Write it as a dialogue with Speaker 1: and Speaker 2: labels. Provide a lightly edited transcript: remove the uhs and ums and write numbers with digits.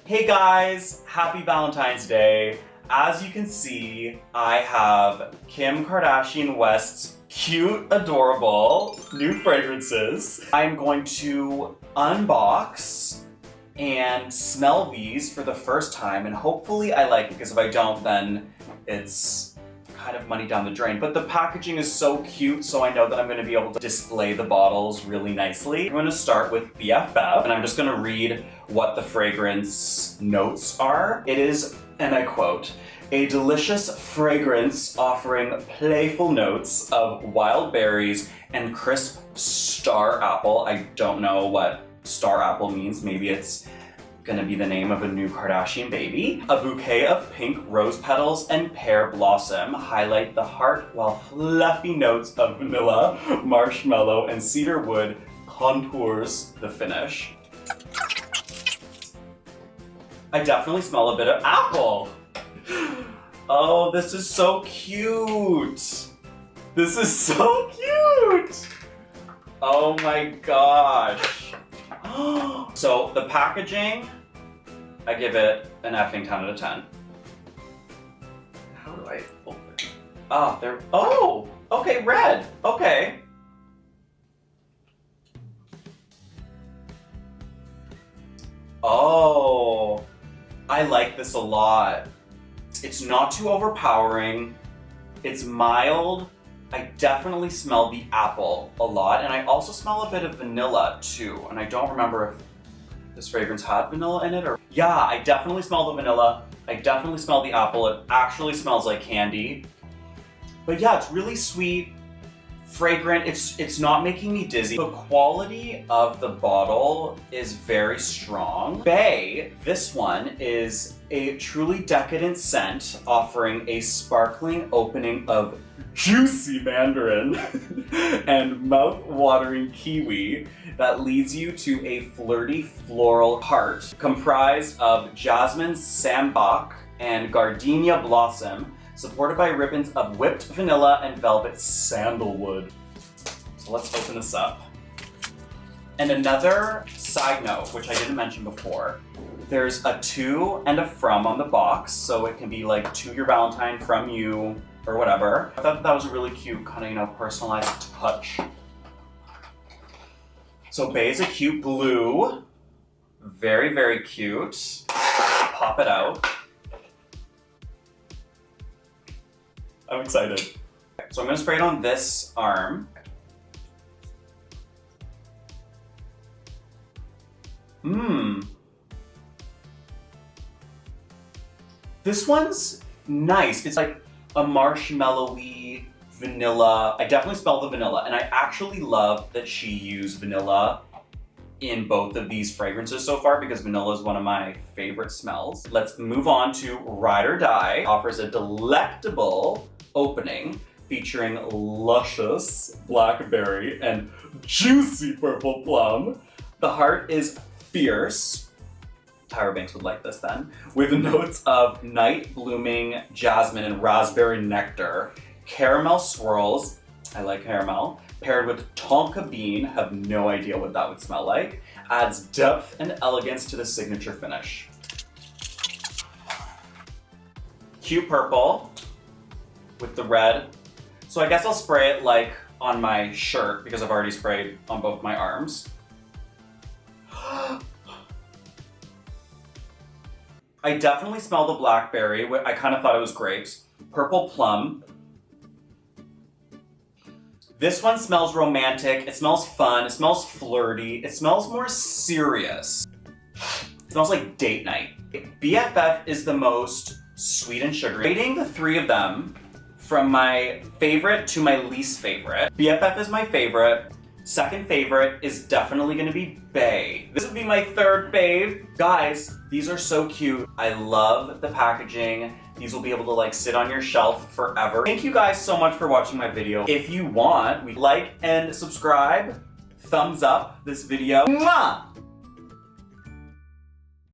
Speaker 1: Hey guys, happy Valentine's Day. As you can see, I have Kim Kardashian West's cute, adorable new fragrances. I'm going to unbox and smell these for the first time, and hopefully I like it, because if I don't, then it's kind of money down the drain. But the packaging is so cute, so I know that I'm going to be able to display the bottles really nicely. I'm going to start with BFF, and I'm just going to read what the fragrance notes are. It is, and I quote, "A delicious fragrance offering playful notes of wild berries and crisp star apple." I don't know what star apple means. Maybe it's gonna be the name of a new Kardashian baby. "A bouquet of pink rose petals and pear blossom highlight the heart, while fluffy notes of vanilla, marshmallow, and cedar wood contours the finish." I definitely smell a bit of apple. Oh, this is so cute. This is so cute. Oh my gosh. So the packaging, I give it an effing 10 out of 10. How do I open it? Oh, there, oh, okay, red, okay. Oh, I like this a lot. It's not too overpowering. It's mild. I definitely smell the apple a lot, and I also smell a bit of vanilla too, and I don't remember if this fragrance had vanilla in it or... Yeah, I definitely smell the vanilla. I definitely smell the apple. It actually smells like candy. But yeah, it's really sweet, fragrant. It's not making me dizzy. The quality of the bottle is very strong. BAE, this one is a truly decadent scent offering a sparkling opening of juicy mandarin and mouth-watering kiwi that leads you to a flirty floral heart comprised of jasmine, sambac, and gardenia blossom, supported by ribbons of whipped vanilla and velvet sandalwood. So let's open this up. And another side note, which I didn't mention before, there's a to and a from on the box, so it can be like to your Valentine, from you, or whatever. I thought that was a really cute kind of, personalized touch. So BAE is a cute blue. Very, very cute. Pop it out. I'm excited. So I'm gonna spray it on this arm. This one's nice. It's like a marshmallowy vanilla. I definitely smell the vanilla, and I actually love that she used vanilla in both of these fragrances so far, because vanilla is one of my favorite smells. Let's move on to Ride or Die. Offers a delectable opening featuring luscious blackberry and juicy purple plum. The heart is fierce. Tyra Banks would like this then. With notes of night blooming jasmine and raspberry nectar. Caramel swirls, I like caramel, paired with tonka bean, have no idea what that would smell like, adds depth and elegance to the signature finish. Cute purple with the red. So I guess I'll spray it like on my shirt, because I've already sprayed on both my arms. I definitely smell the blackberry. I kind of thought it was grapes. Purple plum. This one smells romantic. It smells fun. It smells flirty. It smells more serious. It smells like date night. BFF is the most sweet and sugary. Rating the three of them from my favorite to my least favorite. BFF is my favorite. Second favorite is definitely gonna be BAE. This would be my third fave. Guys, these are so cute. I love the packaging. These will be able to like sit on your shelf forever. Thank you guys so much for watching my video. If you want, like and subscribe, thumbs up this video. Mwah!